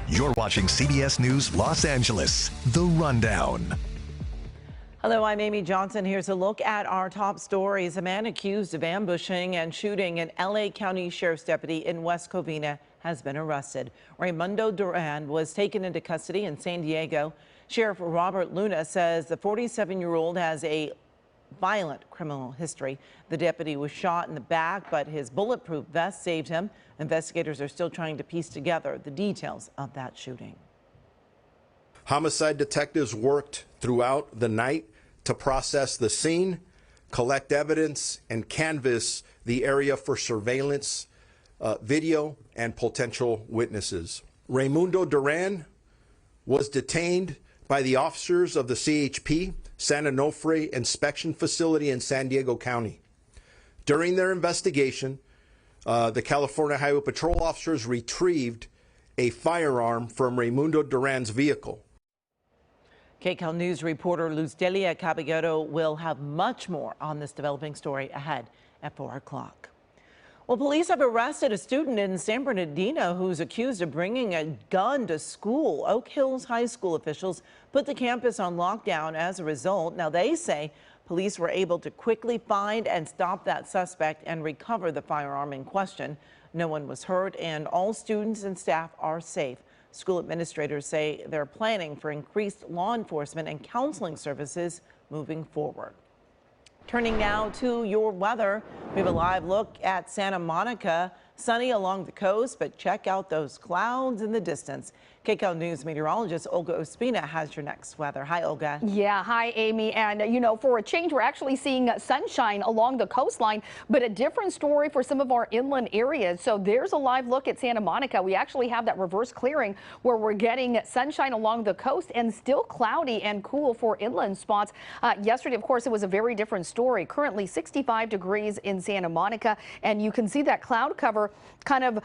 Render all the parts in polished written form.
You're watching CBS News Los Angeles, The Rundown. Hello, I'm Amy Johnson. Here's a look at our top stories. A man accused of ambushing and shooting an LA County Sheriff's deputy in West Covina has been arrested. Raymundo Duran was taken into custody in San Diego. Sheriff Robert Luna says the 47-year-old has a violent criminal history. The deputy was shot in the back, but his bulletproof vest saved him. Investigators are still trying to piece together the details of that shooting. Homicide detectives worked throughout the night to process the scene, collect evidence, and canvass the area for surveillance, video, and potential witnesses. Raymundo Duran was detained by the officers of the CHP San Onofre Inspection Facility in San Diego County. During their investigation, the California Highway Patrol officers retrieved a firearm from Raymundo Duran's vehicle. KCAL News reporter Luz Delia Caballero will have much more on this developing story ahead at 4 o'clock. Well, police have arrested a student in San Bernardino who's accused of bringing a gun to school. Oak Hills High School officials put the campus on lockdown as a result. Now, they say police were able to quickly find and stop that suspect and recover the firearm in question. No one was hurt, and all students and staff are safe. School administrators say they're planning for increased law enforcement and counseling services moving forward. Turning now to your weather, we have a live look at Santa Monica. Sunny along the coast, but check out those clouds in the distance. KCAL News meteorologist Olga Ospina has your next weather. Hi, Olga. Yeah, hi, Amy. And, you know, for a change, we're actually seeing sunshine along the coastline, but a different story for some of our inland areas. So there's a live look at Santa Monica. We actually have that reverse clearing where we're getting sunshine along the coast and still cloudy and cool for inland spots. Yesterday, of course, it was a very different story. Currently 65 degrees in Santa Monica, and you can see that cloud cover kind of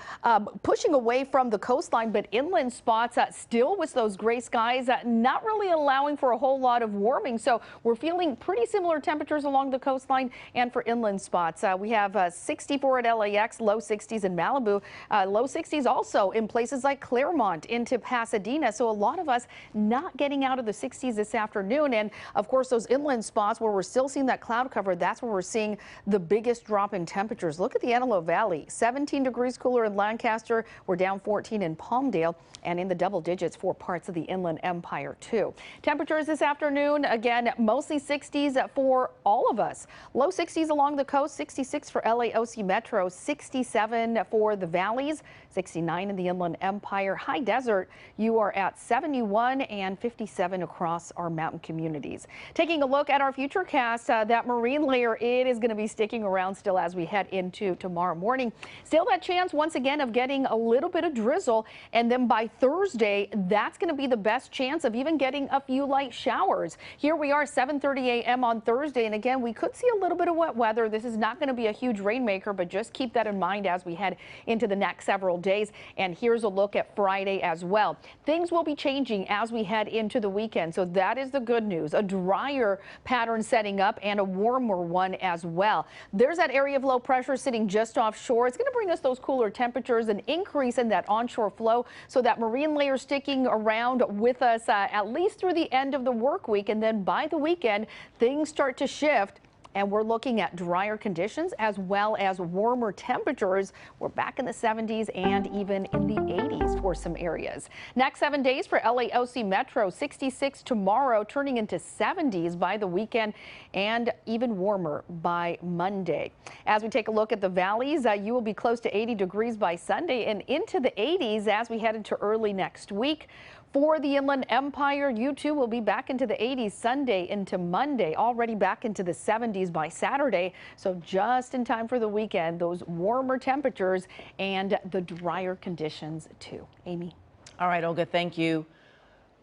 pushing away from the coastline, but inland spots still with those gray skies, not really allowing for a whole lot of warming. So we're feeling pretty similar temperatures along the coastline and for inland spots. We have 64 at LAX, low 60s in Malibu, low 60s also in places like Claremont into Pasadena. So a lot of us not getting out of the 60s this afternoon. And of course, those inland spots where we're still seeing that cloud cover, that's where we're seeing the biggest drop in temperatures. Look at the Antelope Valley, 17 degrees cooler in Lancaster. We're down 14 in Palmdale and in the double digits for parts of the Inland Empire too. Temperatures this afternoon, again, mostly 60s for all of us. Low 60s along the coast, 66 for LAOC Metro, 67 for the valleys, 69 in the Inland Empire. High desert, you are at 71 and 57 across our mountain communities. Taking a look at our futurecast, that marine layer, it is going to be sticking around still as we head into tomorrow morning. Still that chance once again of getting a little bit of drizzle, and then by Thursday, that's going to be the best chance of even getting a few light showers. Here we are, 7:30 a.m. on Thursday, and again, we could see a little bit of wet weather. This is not going to be a huge rainmaker, but just keep that in mind as we head into the next several days. And here's a look at Friday as well. Things will be changing as we head into the weekend, so that is the good news. A drier pattern setting up and a warmer one as well. There's that area of low pressure sitting just offshore. It's going to bring us those cooler temperatures, an increase in that onshore flow, so that marine layer sticking around with us at least through the end of the work week. And then by the weekend, things start to shift. And we're looking at drier conditions as well as warmer temperatures. We're back in the 70s and even in the 80s for some areas. Next 7 days for LAOC Metro, 66 tomorrow, turning into 70s by the weekend and even warmer by Monday. As we take a look at the valleys, you will be close to 80 degrees by Sunday and into the 80s as we head into early next week. For the Inland Empire, you too will be back into the 80s Sunday into Monday, already back into the 70s by Saturday. So just in time for the weekend, those warmer temperatures and the drier conditions too. Amy. All right, Olga, thank you.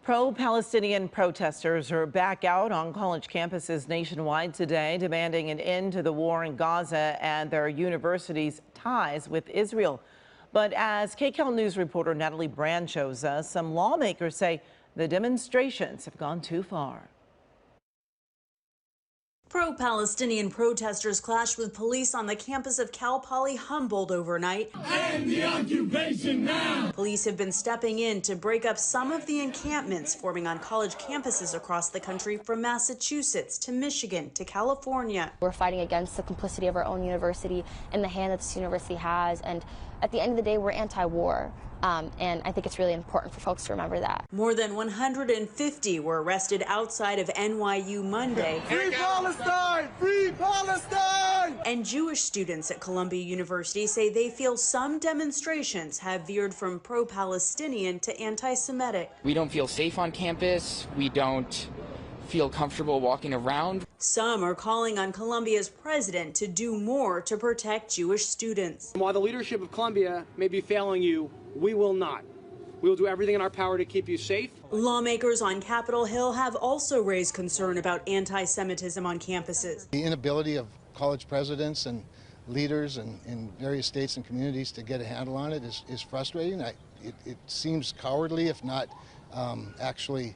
Pro-Palestinian protesters are back out on college campuses nationwide today, demanding an end to the war in Gaza and their universities' ties with Israel. But as KCAL News reporter Natalie Brand shows us, some lawmakers say the demonstrations have gone too far. Pro-Palestinian protesters clashed with police on the campus of Cal Poly Humboldt overnight. End the occupation now! Police have been stepping in to break up some of the encampments forming on college campuses across the country, from Massachusetts to Michigan to California. We're fighting against the complicity of our own university and the hand that this university has, and at the end of the day, we're anti-war. And I think it's really important for folks to remember that. More than 150 were arrested outside of NYU Monday. Free Palestine! Free Palestine! And Jewish students at Columbia University say they feel some demonstrations have veered from pro-Palestinian to anti-Semitic. We don't feel safe on campus. We don't feel comfortable walking around. Some are calling on Columbia's president to do more to protect Jewish students. While the leadership of Columbia may be failing you, we will not. We will do everything in our power to keep you safe. Lawmakers on Capitol Hill have also raised concern about anti-Semitism on campuses. The inability of college presidents and leaders in various states and communities to get a handle on it is frustrating. It seems cowardly, if not actually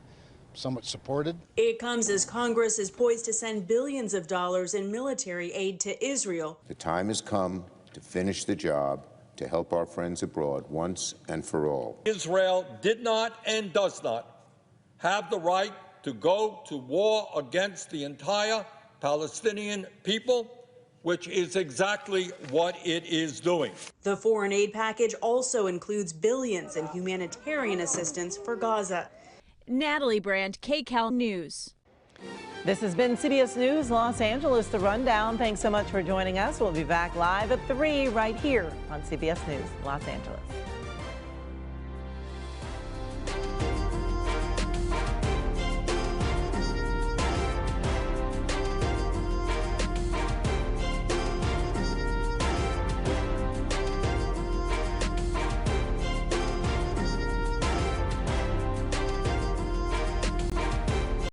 somewhat supported. It comes as Congress is poised to send billions of dollars in military aid to Israel. The time has come to finish the job, to help our friends abroad once and for all. Israel did not and does not have the right to go to war against the entire Palestinian people, which is exactly what it is doing. The foreign aid package also includes billions in humanitarian assistance for Gaza. Natalie Brandt, KCAL News. This has been CBS News Los Angeles, The Rundown. Thanks so much for joining us. We'll be back live at 3 right here on CBS News Los Angeles.